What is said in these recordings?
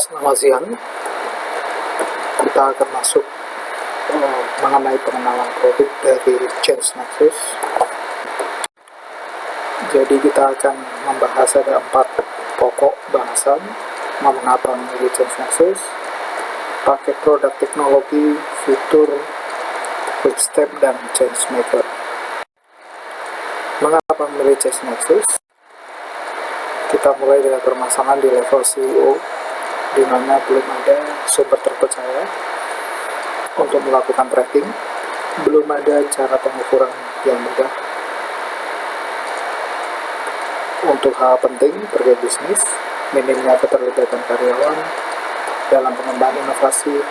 Selamat siang, kita akan masuk mengenai pengenalan produk dari Change Nexus. Jadi kita akan membahas ada 4 pokok bahasan: mengapa memilih Change Nexus, paket produk teknologi, fitur, quick step, dan change maker. Mengapa memilih Change Nexus? Kita mulai dengan permasalahan di level CEO, di mana belum ada sumber terpercaya untuk melakukan tracking, belum ada cara pengukuran yang mudah. Untuk hal penting terkait bisnis, minimnya keterlibatan karyawan dalam pengembangan inovasi,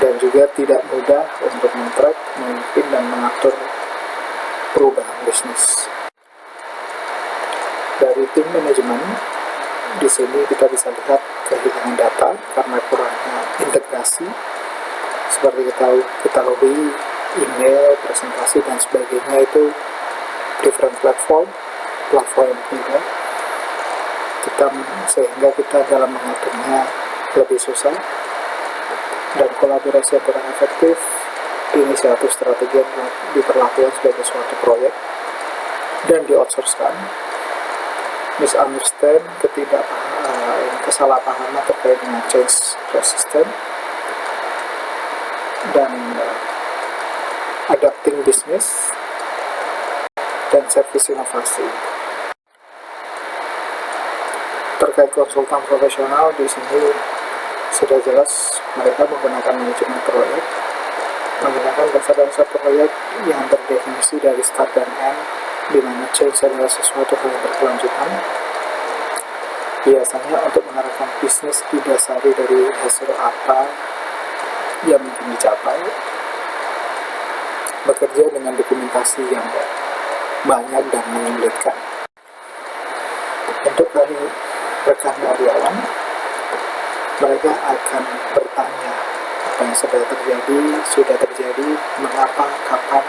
dan juga tidak mudah untuk men-track, memimpin, dan mengatur perubahan bisnis. Dari tim manajemen, di sini kita bisa lihat kehilangan data karena kurangnya integrasi. Seperti kita ketahui, email, presentasi, dan sebagainya itu different platform yang berbeda. Sehingga kita dalam mengaturnya lebih susah, dan kolaborasi yang kurang efektif. Inisiatif strategi yang diperlakukan sebagai suatu proyek dan di-outsource-kan. Misunderstand, kesalahpahaman terkait dengan change resistant, dan adapting business, dan service inovasi. Terkait konsultan profesional, di sini sudah jelas mereka menggunakan manajemen proyek, menggunakan dasar-dasar proyek yang terdefinisi dari start dan end, di mana change adalah sesuatu hal yang berkelanjutan. Biasanya untuk mengarahkan bisnis didasari dari hasil apa yang mungkin dicapai, bekerja dengan dokumentasi yang banyak dan menyulitkan. Untuk dari rekan karyawan, mereka akan bertanya apa yang sudah terjadi, mengapa, kapan,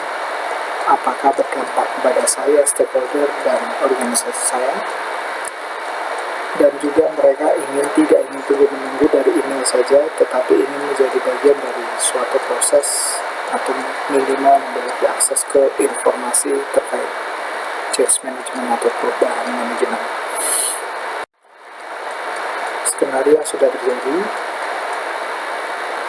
apakah berdampak kepada saya, stakeholder, dan organisasi saya. Dan juga mereka tidak ingin tunggu-menunggu dari email saja, tetapi ingin menjadi bagian dari suatu proses atau minimal memiliki akses ke informasi terkait change management atau perubahan manajemen. Skenario yang sudah terjadi,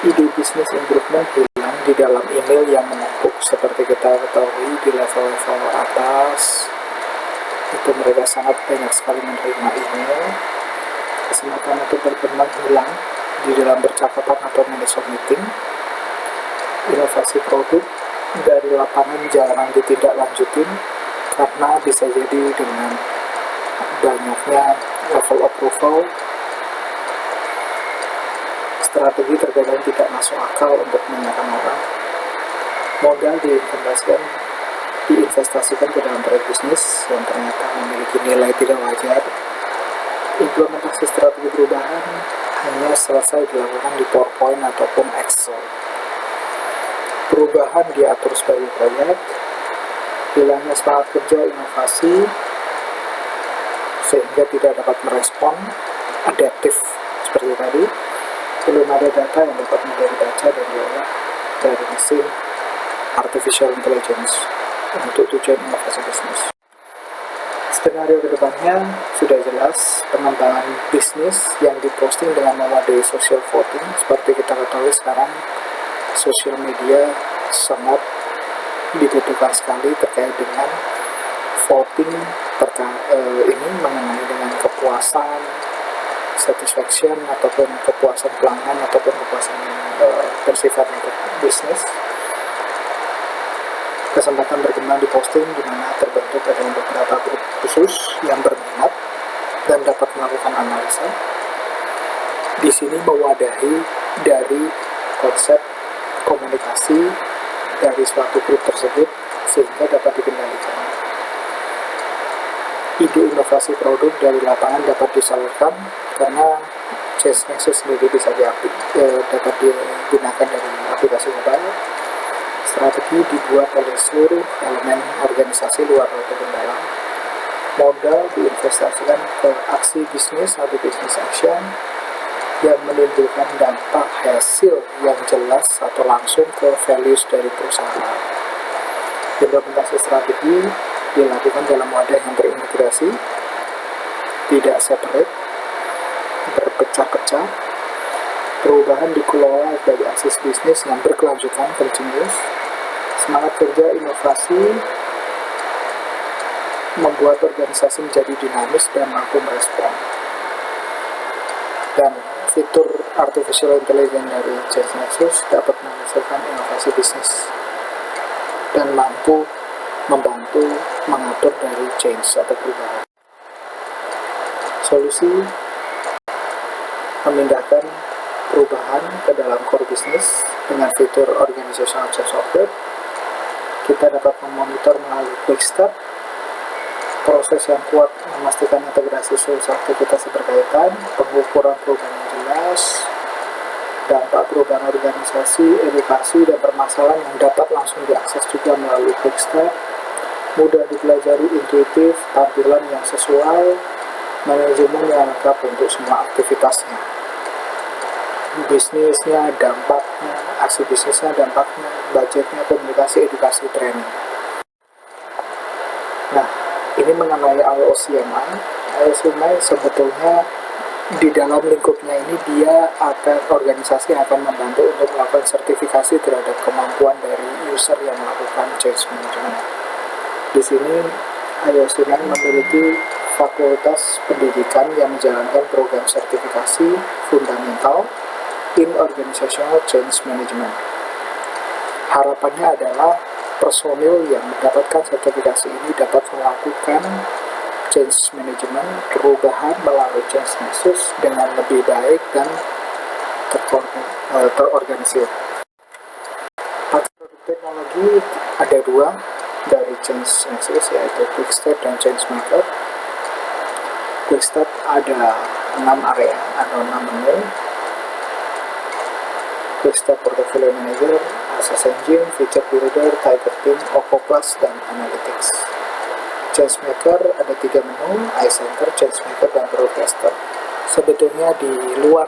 ide bisnis improvement hilang di dalam email yang menumpuk. Seperti kita ketahui, di level-level atas itu mereka sangat banyak sekali menerima email. Kesempatan untuk berkembang hilang di dalam percakapan atau management meeting. Inovasi produk dari lapangan jarang ditindaklanjutin karena bisa jadi dengan banyaknya level approval, strategi terkadang tidak masuk akal untuk menyarankan orang. Modal diinvestasikan ke dalam proyek bisnis yang ternyata memiliki nilai tidak wajar. Implementasi strategi perubahan hanya selesai dilakukan di PowerPoint ataupun Excel. Perubahan diatur sebagai proyek, hilangnya semangat kerja inovasi sehingga tidak dapat merespon adaptif seperti tadi. Belum ada data yang dapat mudah dibaca dan diolah dari mesin artificial intelligence untuk tujuan inovasi bisnis. Skenario kedepannya sudah jelas, pengembangan bisnis yang diposting dengan memadai social voting. Seperti kita ketahui sekarang, social media sangat dibutuhkan sekali terkait dengan voting ini mengenai dengan kepuasan, satisfaction, ataupun kepuasan pelanggan, ataupun kepuasan bersifat untuk bisnis. Kesempatan berkembang di posting di mana terbentuk ada beberapa grup khusus yang berminat dan dapat melakukan analisa. Di sini mewadahi dari konsep komunikasi dari suatu grup tersebut sehingga dapat dikendalikan. Ide inovasi produk dari lapangan dapat disalurkan karena Change Nexus sendiri bisa dapat digunakan dari aplikasi mobile. Strategi dibuat oleh seluruh elemen organisasi luar maupun dalam. Modal diinvestasikan ke aksi bisnis atau business action. yang menimbulkan dampak hasil yang jelas atau langsung ke values dari perusahaan. Implementasi strategi dilakukan dalam wadah yang terintegrasi, tidak separate, berpecah-pecah. Perubahan dikelola sebagai akses bisnis yang berkelanjutan, continuous. Semangat kerja inovasi membuat organisasi menjadi dinamis dan mampu merespon. Dan fitur artificial intelligence dari Change Nexus dapat menghasilkan inovasi bisnis dan mampu membantu mengatur dari change atau perubahan. Solusi memindahkan perubahan ke dalam core bisnis dengan fitur organizational change software. Kita dapat memonitor melalui quick start, proses yang kuat memastikan integrasi seluruh aktivitas yang berkaitan, pengukuran perubahan yang jelas, dampak perubahan organisasi, edukasi, dan permasalahan yang dapat langsung diakses juga melalui quick start, mudah dipelajari, intuitif, tampilan yang sesuai, manajemen yang lengkap untuk semua aktivitasnya, bisnisnya, dampaknya, aksi bisnisnya, dampaknya, budgetnya, komunikasi, edukasi, training. Nah, ini mengenai IOCMI. IOCMI sebetulnya di dalam lingkupnya ini dia akan organisasi akan membantu untuk melakukan sertifikasi terhadap kemampuan dari user yang melakukan change management. Di sini IOCMI memiliki fakultas pendidikan yang menjalankan program sertifikasi fundamental in organizational change management. Harapannya adalah personil yang mendapatkan sertifikasi ini dapat melakukan change management perubahan melalui Change Nexus dengan lebih baik dan terorganisir. Paket produk teknologi ada dua dari Change Nexus, yaitu Quick Start dan Change Maker. Quick Start ada 6 area atau 6 menu. Quick Start Portfolio Manager, Access Engine, Feature Builder, Tiger Team, Oppo Plus, dan Analytics. Changemaker ada 3 menu, iCenter, Changemaker, dan Broadcaster. Sebetulnya di luar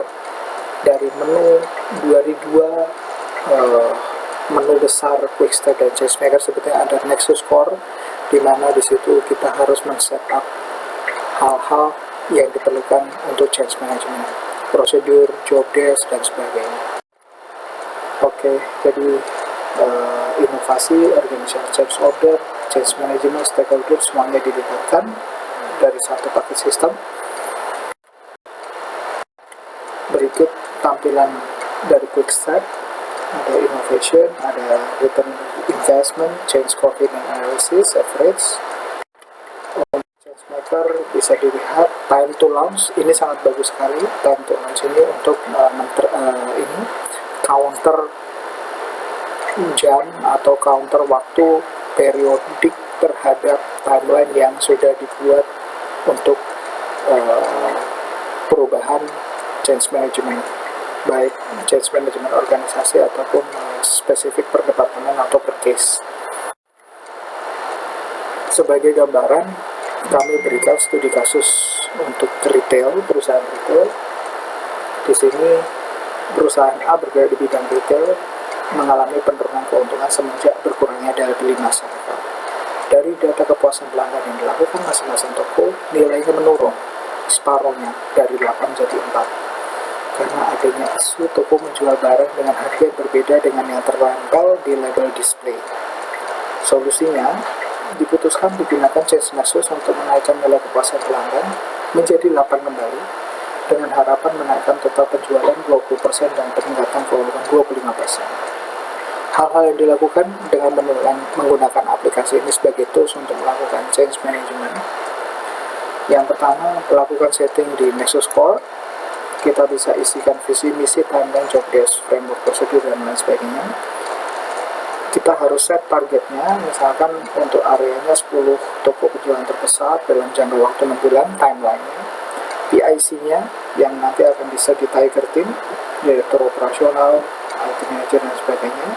dari menu dari dua menu besar Quick Start dan Changemaker, sebetulnya ada Nexus Core, di mana di situ kita harus men-setup hal-hal yang diperlukan untuk change management, prosedur, job desk, dan sebagainya. Oke, jadi inovasi, organizational change order, change management, stakeholder, semuanya dilibatkan dari satu paket sistem. Berikut tampilan dari Quick Start, ada innovation, ada return investment, change coordinate analysis, average. Change maker bisa dilihat time to launch, ini sangat bagus sekali. Time to launch ini untuk ini counter jam atau counter waktu periodik terhadap timeline yang sudah dibuat untuk perubahan change management, baik change management organisasi ataupun spesifik per departemen atau per case. Sebagai gambaran, kami berikan studi kasus untuk retail, perusahaan retail. Di sini perusahaan A bergerak di bidang retail mengalami penurunan keuntungan semenjak berkurangnya daya beli masyarakat. Dari data kepuasan pelanggan yang dilakukan masing-masing toko, nilainya menurun separuhnya dari 8 jadi 4. Karena adanya isu toko menjual barang dengan harga yang berbeda dengan yang tertempel di label display. Solusinya, diputuskan digunakan Change Nexus untuk menaikkan nilai kepuasan pelanggan menjadi 8 kembali, dengan harapan menaikkan total penjualan 20% dan peningkatan keuntungan 25%. Hal-hal yang dilakukan dengan menggunakan aplikasi ini sebagai tools untuk melakukan change management. Yang pertama, lakukan setting di Nexus Core. Kita bisa isikan visi, misi, timeline, job desk, framework, prosedur, dan lain sebagainya. Kita harus set targetnya, misalkan untuk areanya 10 toko penjualan terbesar dalam jangka waktu 6 bulan, timeline-nya. PIC-nya yang nanti akan bisa di Tiger Team, direktur operasional, IT manager, dan sebagainya.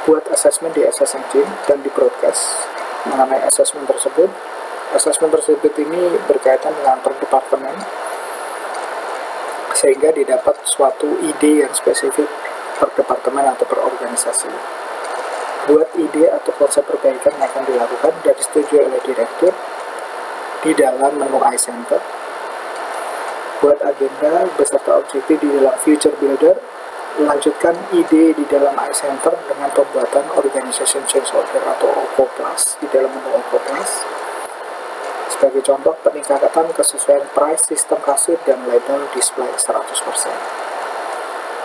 Buat assessment di Access Engine dan di broadcast mengenai assessment tersebut. Assessment tersebut ini berkaitan dengan per departemen. sehingga didapat suatu ide yang spesifik per departemen atau per organisasi. Buat ide atau konsep perbaikan yang akan dilakukan dan disetujui oleh direktur di dalam menu iCenter. Buat agenda beserta objektif di dalam Future Builder. Lanjutkan ide di dalam iCenter dengan pembuatan Organization Change Order atau OCO Plus di dalam menu OCO Plus. Sebagai contoh, peningkatan kesesuaian price, sistem kasir, dan label display 100%.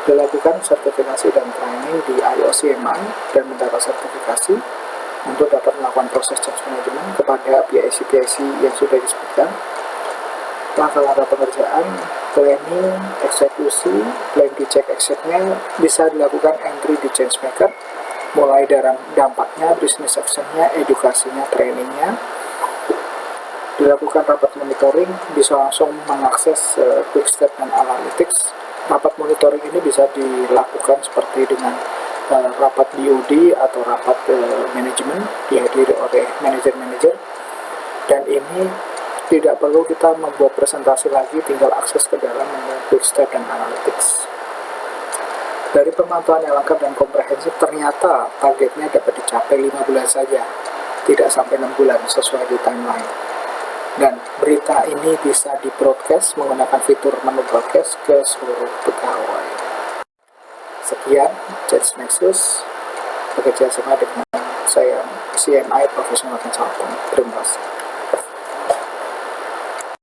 Dilakukan sertifikasi dan training di IOCMI dan mendapat sertifikasi untuk dapat melakukan proses change management kepada PIC yang sudah disebutkan. Langkah-langkah pekerjaan, planning, eksekusi, plan to check actionnya bisa dilakukan entry di ChangeMaker, mulai dari dampaknya, business actionnya, edukasinya, trainingnya. Dilakukan rapat monitoring, bisa langsung mengakses quick step dan analytics. Rapat monitoring ini bisa dilakukan seperti dengan rapat BOD atau rapat manajemen dihadiri oleh manajer-manajer, dan ini tidak perlu kita membuat presentasi lagi, tinggal akses ke dalam menu quick step dan analytics. Dari pemantauan yang lengkap dan komprehensif, ternyata targetnya dapat dicapai 5 bulan saja, tidak sampai 6 bulan sesuai di timeline. Dan berita ini bisa di-broadcast menggunakan fitur menu broadcast ke seluruh pegawai. Sekian Change Nexus, bekerja sama dengan saya CMI Professional Consultant. Terima kasih.